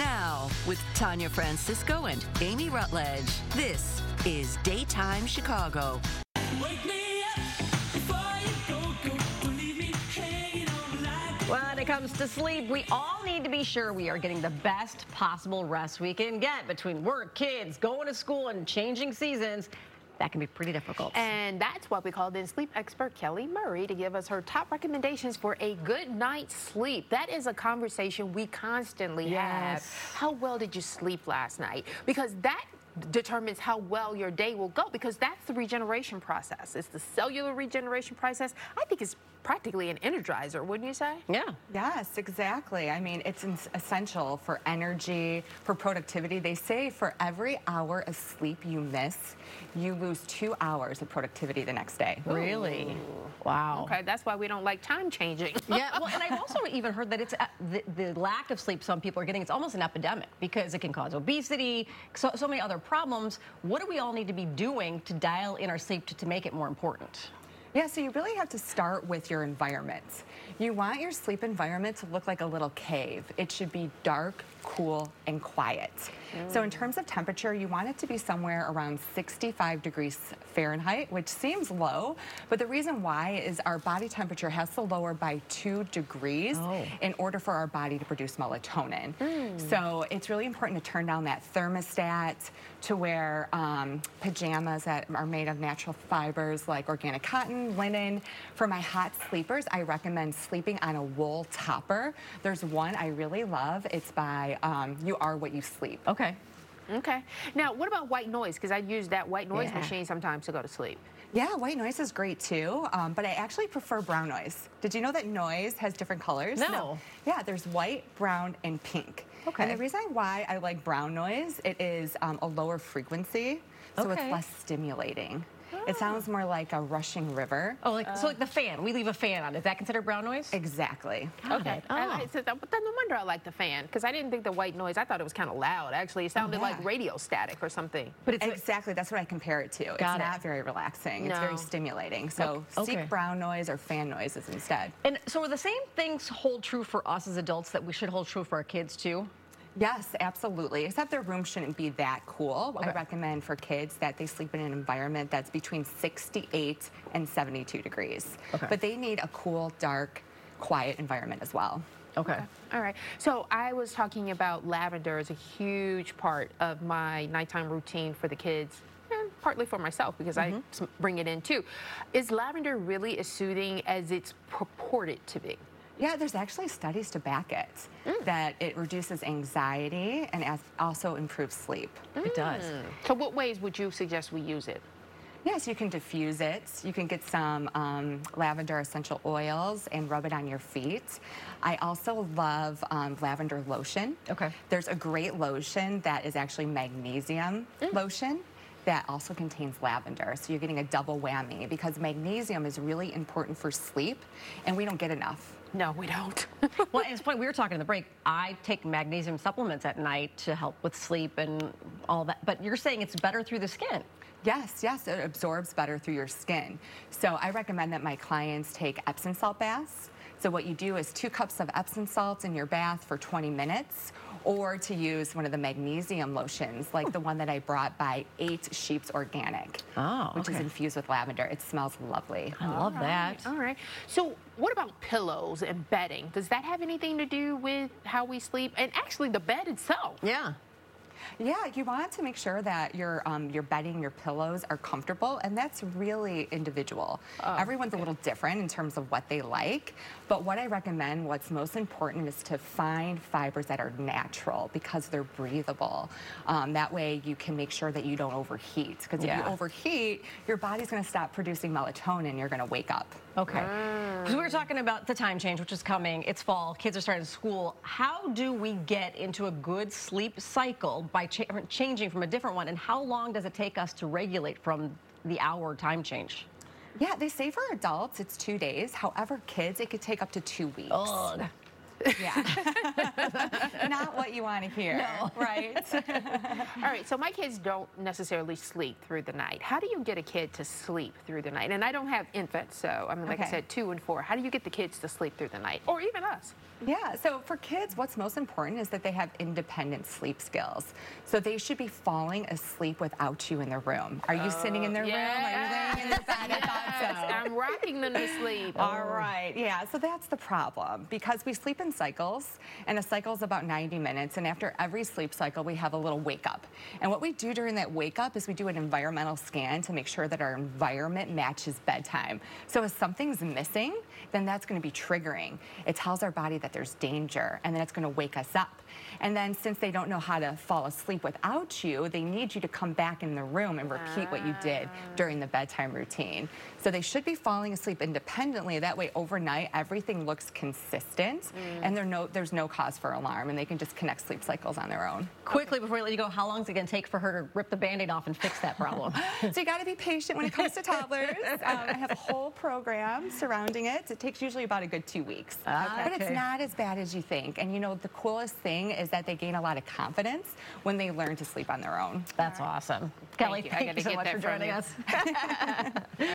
Now, with Tanya Francisco and Amy Rutledge, this is Daytime Chicago. Wake me up before you go. Don't leave me hanging on like When it comes to sleep, we all need to be sure we are getting the best possible rest we can get between work, kids, going to school, and changing seasons. That can be pretty difficult. And that's what we called in sleep expert Kelly Murray to give us her top recommendations for a good night's sleep. That is a conversation we constantly have. How well did you sleep last night? Because that determines how well your day will go, because that's the regeneration process. It's the cellular regeneration process. I think it's practically an energizer, wouldn't you say? Yeah. Yes, exactly. I mean, it's essential for energy, for productivity. They say for every hour of sleep you miss, you lose 2 hours of productivity the next day. Really? Wow. Okay, that's why we don't like time changing. Yeah, well, and I've also even heard that it's the lack of sleep some people are getting, it's almost an epidemic because it can cause obesity, so many other problems. What do we all need to be doing to dial in our sleep to make it more important? Yeah, so you really have to start with your environment. You want your sleep environment to look like a little cave. It should be dark, cool, and quiet. So in terms of temperature, you want it to be somewhere around 65 degrees Fahrenheit, which seems low, but the reason why is our body temperature has to lower by 2 degrees in order for our body to produce melatonin. So it's really important to turn down that thermostat, to wear pajamas that are made of natural fibers like organic cotton, linen. For my hot sleepers, I recommend sleeping on a wool topper. There's one I really love. It's by You Are What You Sleep. Okay. Okay. Now, what about white noise? Because I use that white noise machine sometimes to go to sleep. Yeah, white noise is great too, but I actually prefer brown noise. Did you know that noise has different colors? No. Yeah, there's white, brown, and pink. Okay. And the reason why I like brown noise, it is a lower frequency, so it's less stimulating. It sounds more like a rushing river. Oh, so like the fan. We leave a fan on. Is that considered brown noise? Exactly. Okay. So no wonder I like the fan, because I didn't think the white noise, I thought it was kind of loud. Actually, it sounded like radio static or something. But it's exactly, that's what I compare it to. It's not very relaxing. It's very stimulating. So seek brown noise or fan noises instead. And so are the same things hold true for us as adults that we should hold true for our kids too? Yes, absolutely. Except their room shouldn't be that cool. I recommend for kids that they sleep in an environment that's between 68 and 72 degrees. But they need a cool, dark, quiet environment as well. Okay. All right. So I was talking about lavender as a huge part of my nighttime routine for the kids, and partly for myself because I bring it in too. Is lavender really as soothing as it's purported to be? Yeah, there's actually studies to back it, that it reduces anxiety and also improves sleep. It does. So what ways would you suggest we use it? Yes, you can diffuse it. You can get some lavender essential oils and rub it on your feet. I also love lavender lotion. Okay. There's a great lotion that is actually magnesium lotion that also contains lavender. So you're getting a double whammy because magnesium is really important for sleep and we don't get enough. No, we don't. Well, and it's funny, we were talking in the break, I take magnesium supplements at night to help with sleep and all that, but you're saying it's better through the skin. Yes, it absorbs better through your skin. So I recommend that my clients take Epsom salt baths. So what you do is 2 cups of Epsom salt in your bath for 20 minutes, or to use one of the magnesium lotions, like the one that I brought by 8 Sheep's Organic, which is infused with lavender. It smells lovely. I love that. All right. So what about pillows and bedding? Does that have anything to do with how we sleep? And actually the bed itself. Yeah. Yeah, you want to make sure that your bedding, your pillows are comfortable, and that's really individual. Everyone's a little different in terms of what they like, but what I recommend, what's most important is to find fibers that are natural because they're breathable. That way you can make sure that you don't overheat, because if you overheat, your body's going to stop producing melatonin, you're going to wake up. Okay. Because we were talking about the time change, which is coming. It's fall. Kids are starting school. How do we get into a good sleep cycle by changing from a different one? And how long does it take us to regulate from the hour time change? Yeah, they say for adults it's 2 days. However, kids, it could take up to 2 weeks. Ugh. Yeah. Not what you want to hear, right? All right, so my kids don't necessarily sleep through the night. How do you get a kid to sleep through the night? And I don't have infants, so I mean, like I Okay. said, 2 and 4. How do you get the kids to sleep through the night, or even us? Yeah, so for kids, what's most important is that they have independent sleep skills. So they should be falling asleep without you in their room. Are you sitting in their room? Are you laying in their bed? I thought so. I'm rocking them to sleep. All right, yeah, so that's the problem because we sleep in cycles, and a cycle is about 90 minutes, and after every sleep cycle, we have a little wake up. And what we do during that wake up is we do an environmental scan to make sure that our environment matches bedtime. So if something's missing, then that's going to be triggering. It tells our body that there's danger, and then it's going to wake us up. And then since they don't know how to fall asleep without you, they need you to come back in the room and repeat what you did during the bedtime routine. So they should be falling asleep independently. That way overnight everything looks consistent and there's no cause for alarm, and they can just connect sleep cycles on their own. Quickly, before we let you go, how long is it going to take for her to rip the Band-Aid off and fix that problem? So you got to be patient when it comes to toddlers. I have a whole program surrounding it. It takes usually about a good 2 weeks. But it's not as bad as you think. And you know, the coolest thing is that they gain a lot of confidence when they learn to sleep on their own. That's awesome. Kelly, you. I thank gotta you so get much that for from joining you. us.